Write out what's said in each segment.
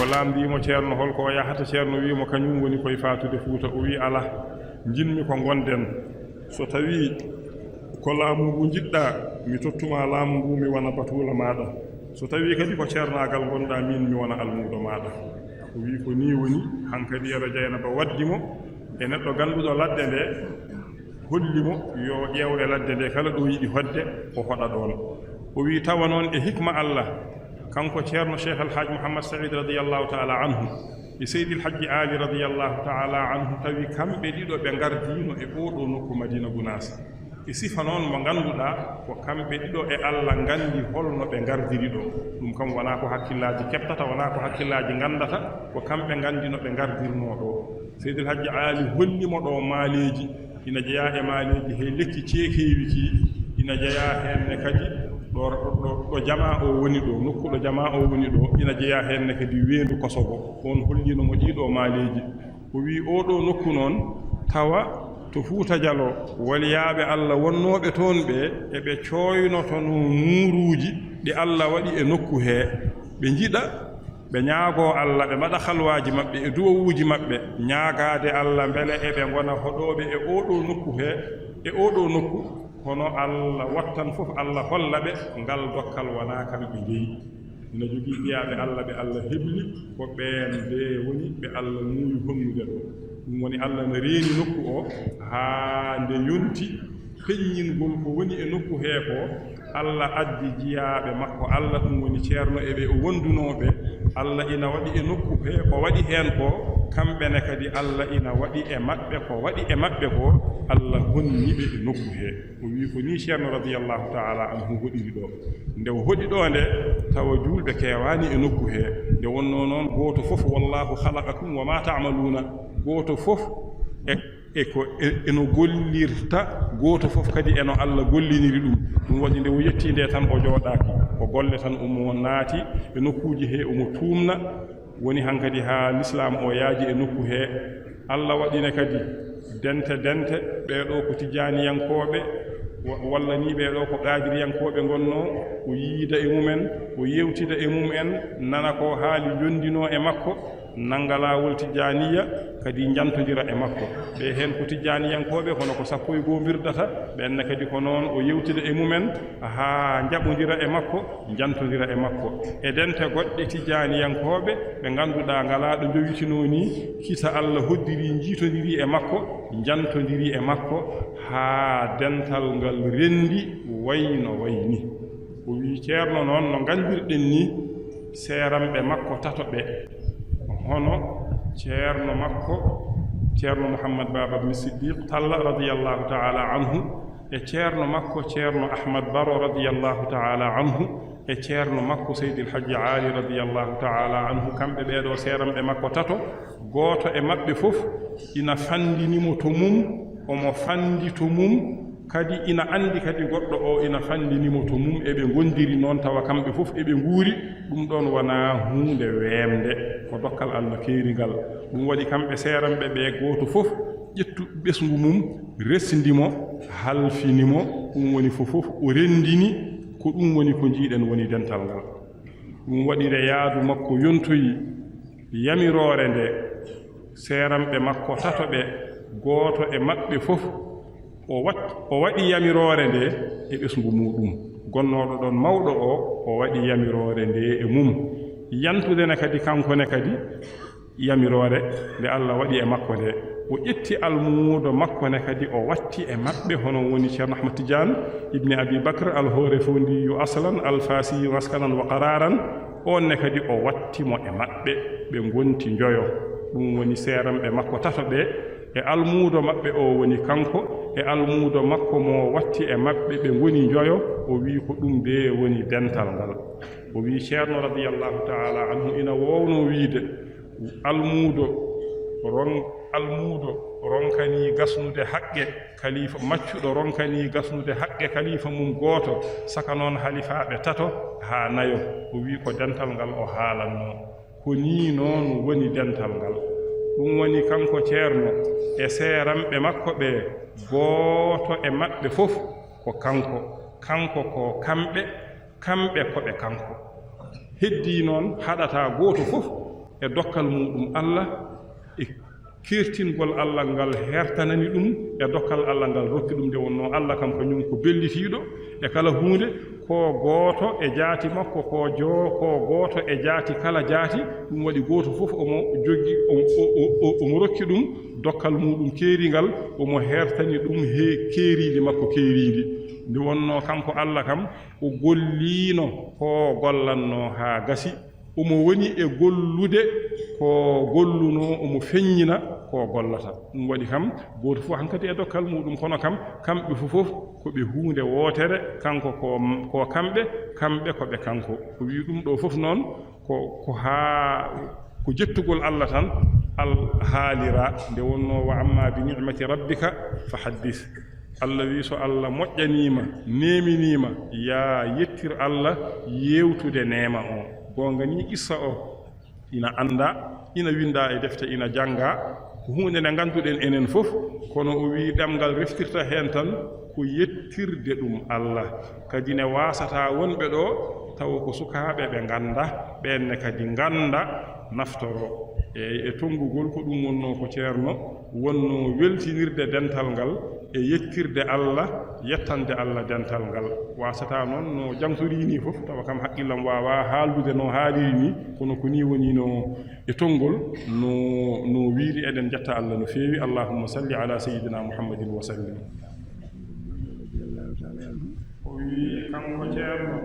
lamdimo ceerno holko o yahata ceerno wiimo kañum woni koye faatude Fuuta o wi ala jinmi ko gonden so tawi ko laamu ngu jiɗɗa mi tottuma laamu ngu mi wona batula maɗa so tawi kadi ko ceernagal gonɗa min mi wona almuɗo maɗa o wi ko ni woni hankadi yero Dieynaba waddimo e neɗɗo ganduɗo ladde nde hollimo yo ƴeew e ladde nde kala ɗo yiɗi hodde o hoɗa ɗon o wi tawa noon e hikma Allah kanko ceerno Cheikh Alhaaj Mouhammad Saïd radiyallahu taala anhu e Seydi Alhaji Ali radiyallahu taala anhu tawi kamɓe ɗiɗo ɓe gardino e oɗo nokku Madina Gounass e sifa noon mo ngannduɗa ko kamɓe ɗiɗo e Allah nganndi holno ɓe ngardiri ɗo ɗum kam wonaa ko hakkillaaji keɓtata wonaa ko hakkillaaji nganndata ko kamɓe nganndi no ɓe ngardirnoo ɗo Seydi Alhaji Ali hollimo ɗo maaleeji ina jeyaa e maaleeji hey lekki ceekeewi kii ina jeyaa heenne kadi ɗo jama o woni ɗo nokku ɗo jama o woni ɗo ina jeyaa heenne kadi weendu kosogo on hollino mo ɗiɗo maaleeji o wii oɗo nokku noon tawa to Fuuta Jalo waliyaaɓe Allah wonnooɓe toon ɓe eɓe cooynoto no muuruuji ɗi Allah waɗi e nokku hee ɓe njiɗa ɓe ñaagoo Allah ɓe mbaɗa halwaaji maɓɓe e duwowuuji maɓɓe ñaagaade Allah mbele eɓe ngona hoɗooɓe e oɗo nokku hee e oɗo nokku kono Allah wattan fof Allah holla ɓe ngal dokkal wonaa kamɓe njeyi ina jogii ɓiyaaɓe Allah ɓe Allah hebli ko ɓeen nde woni ɓe Allah muuyi honnude ɗo ɗum woni Allah no reeni nokku o haa nde yonti peññingol ko woni e nokku hee ko Allah addi jiyaaɓe makko Allah ɗum woni ceerno e ɓe o wondunooɓe Allah ina waɗi e nokku hee ko waɗi heen ko kamɓene kadi Allah ina waɗi e maɓɓe ko waɗi e maɓɓe ko Allah honni ɓe e nokku hee o wii ko ni ceerno radiyallahu taala anhu hoɗiri ɗo nde o hoɗi ɗo nde tawa juulɓe keewaani e nokku hee nde wonnoo noon gooto fof wallahu halaqakum wa ma ta'maluuna gooto fof eno gollirta gooto fof kadi eno Allah golliniri ɗum waɗi nde o yetti nde tan o jooɗaaki ko golle tan omo naati e nokkuuji hee omo tuumna woni hankadi haa l'islam o yaaji e nokku hee Allah waɗine kadi dente ɓeeɗo ko tijaniyankooɓe walla ni ɓeeɗo ko qaadiriyankooɓe ngonnoo o yiida e mumen o yewtida e mumen nana ko haali yondinoo e makko nanga laawol tijaniya kadi jantodira e makko ɓe heen ko tijaniyankooɓe kono ko sappo e goo mbirdata ɓenne kadi ko noon o yewtida e mumen haa jaɓodira e makko jantodira e makko e dente goɗɗe tijaniyankooɓe ɓe ngannduɗaa ngalaaɗo jowitinoo ni kita Allah hoddiri jiitodiri e makko jantodiri e makko haa dental ngal renndi wayno wayni o wii ceerno noon no ngallirɗen ni seeramɓe makko tato ɓe hono ceerno makko ceerno Mouhammad Baba ibn Siddiq Talla radiyallahu taala anhu e ceerno makko ceerno Ahmad Baro radiyallahu taala anhu e ceerno makko Seydi Alhaji Ali radiyallahu taala anhu kamɓe ɓeeɗo seeramɓe makko tato gooto e maɓɓe fof ina fanndinimo to mum omo fanndi to mum kadi ina anndi kadi goɗɗo o ina fanndinimo to mum eɓe ngondiri noon tawa kamɓe fof eɓe nguuri ɗum ɗon wonaa huunde weemde ko dokkal Allah keeringal ɗum waɗi kamɓe seeranɓe ɓe gooto fof ƴettu ɓesngu mum resndimo halfinimo ɗum woni fof o renndini ko ɗum woni ko njiiɗen woni dental ngal ɗum waɗi nde yaadu makko yontoyi yamiroore nde seeranɓe makko tato ɓe gooto e maɓɓe fof o waɗi yamiroore nde e ɓesngu muɗum gonnooɗo ɗon mawɗo o waɗi yamiroore nde e mum yantudene kadi kankone kadi yamiroore nde Allah waɗi e makko nde o ƴetti almuudo makko ne kadi o watti e maɓɓe hono woni ceerno Ahmad Tidiane ibni Abi Bakr alhoore fondiyu aslan alfasiyu maskanan wa qararan on ne kadi o wattimo e maɓɓe ɓe ngonti njoyo ɗum woni seeramɓe makko tato ɓe e almuudo maɓɓe o woni kanko e almuudo makko mo watti e maɓɓe ɓe ngoni njoyo o wii ko ɗum de woni dental ngal o wii ceerno radiyallahu taala anhu ina wowno wiide almuudo ronkani gasnude haqqe kalifa maccuɗo ronkani gasnude haqqe kalifa mum gooto saka noon halifaaɓe tato haa nayo o wii ko dental ngal o haalanno ko nii noon woni dental ngal ɗum woni kanko ceerno e seeramɓe makko ɓe gooto e maɓɓe fof ko kanko ko kamɓe ko ɓe kanko heddii noon haɗataa gooto fof e dokkal muɗum Allah e kertingol Allah ngal hertanani ɗum e dokkal Allah ngal rokki ɗum nde wonno Allah kam kañum ko bellitiiɗo e kala hunde ko gooto e jaati makko ko gooto e jaati kala jaati ɗum waɗi gooto fof omo joggi omo rokki ɗum dokkal muɗum keeringal omo hertani ɗum he keeriidi makko keeriidi nde wonno kanko Allah kam o golliino ko gollanno haa gasi omo woni e gollude ko golluno omo feññina ko gollata ɗum waɗi kam gooto fof hankadi e dokkal muɗum kono kam kamɓe fof ko ɓe huunde wootere kanko ko kamɓe ko ɓe kanko ko wi ɗum ɗo fof noon ko jettugol Allah tan al haalira nde wonno wa amma bi ni'mati rabbika fa haddis Allah wi so Allah moƴƴaniima neeminiima ya yettir Allah yewtude neema o gonga ni qissa o ina anda ina winda e defte ina janga ko hunde nde ganduɗen enen fof kono o wi ɗemgal reftirta hen tan ko yettirde ɗum Allah kadi ne wasata wonɓe ɗo taw ko sukaɓe ɓe ganda ɓenne kadi ganda naftoro e tongugol ko ɗum wonno ko ceerno wonno weltinirde dental ngal e yettirde Allah yettande Allah dental ngal wasata noon no jangtori ni fof tawa kam haqqillam wawa haaldude no haaliri ni kono ko ni woni no e tongol no wiiri eɗen jetta Allah no feewi allahumma salli ala sayyidina muhammadin wa sallim o wi kanko ceerno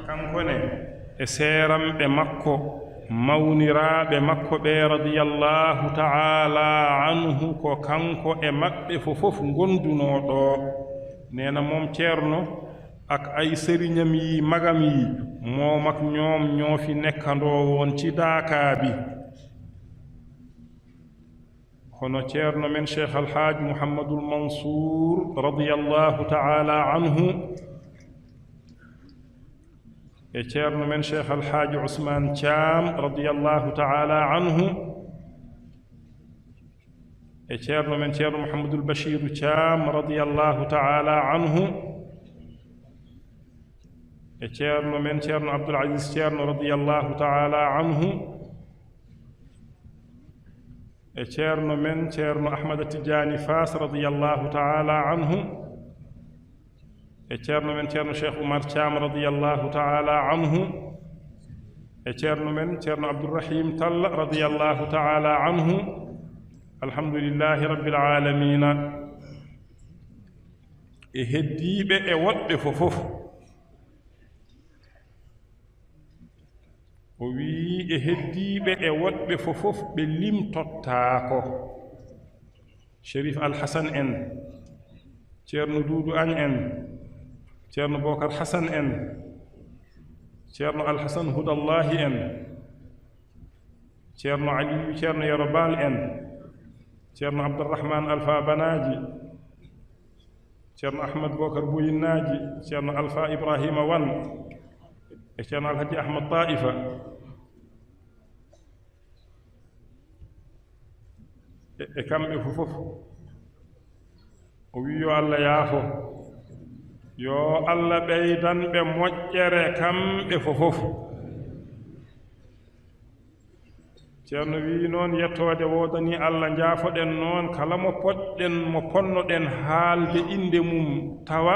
kanko ne e seeramɓe makko mawniraaɓe makko ɓe radiyallahu ta'ala anhu ko kanko e maɓɓe fof gondunoo ɗo neena moom ceerno ak ay sëriñam yi magam yi moom ak ñoom ñoo fi nekkandoo woon ci daakaabi hono ceerno men cheikh alhaaj mouhammadul mansour radiyallahu ta'ala anhu e ceerno men cheikh alhaaji ousmane thiam radiyallahu ta'ala anhu e ceerno men ceerno mouhamadoul bachiru thiam radiyallahu ta'ala anhu e ceerno men ceerno abdoul aziz ceerno radiyallahu ta'ala anhu e ceerno men ceerno ahmada tidiani fas radiyallahu ta'ala anhu e ceerno men ceerno cheikh oumar thiam radiyallahu ta'ala anhu e ceerno men ceerno abdourrahim talla radiyallahu ta'ala anhu alhamdulillahi rabbil alamina e heddiiɓe e woɗɓe fof o wii e heddiiɓe e woɗɓe fof ɓe limtottaako chérif alhasan en ceerno duudu agne en ceerno bocar hasan en ceerno alhasan hudallahi en ceerno aliyu ceerno yerobal en ceerno abdourahman alpha banaji ceerno ahmad bocar boyinnaji ceerno alpha ibrahima wan e ceerno alhaji ahmad taifa e kamɓe fof o wi yo allah yaafo yo Allah ɓeydanɓe moƴƴere kamɓe fof ceerno wi noon yettode wodani Allah jaafoɗen noon kala mo ponnoɗen haalde inde mum tawa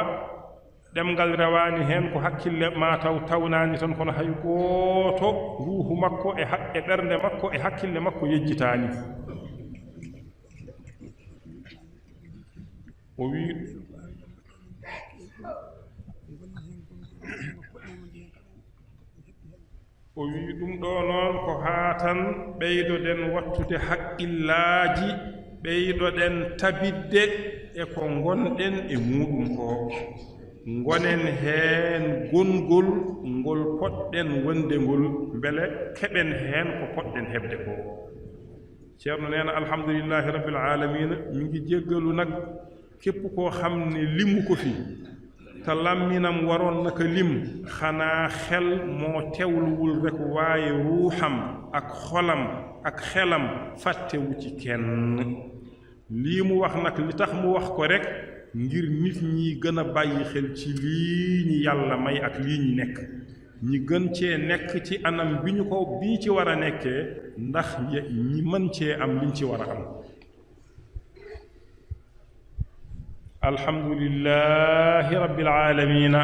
ɗemgal rewani hen ko hakkille ma tawnani tan kono hay gooto ruuhu makko e ɓernde makko e hakkille makko yejjitani o wi ɗum ɗo noon ko haa tan ɓeydoɗen wattude haqqillaaji ɓeydoɗen tabidde e ko gonɗen e muɗum ko gonen heen gongol ngol poɗɗen wonde ngol mbele keɓen heen ko poɗɗen heɓde ko ceerno neena alhamdulillahi rabbil alamina min ngi jéggalu nag képp koo xam ne limu ko fi te lamminam waroon naka lim xanaa xel moo teewluwul rek waaye ruuxam ak xolam ak xelam fàttewu ci kenn lii mu wax nag li tax mu wax ko rek ngir nit ñi gën a bàyyi xel ci lii ñi yàlla may ak lii ñi nekk ñi gën cee nekk ci anam bi ñu ci war a nekkee ndax ñi mën cee am liñ ci war a am alhamdulillahi rabbil aalamiina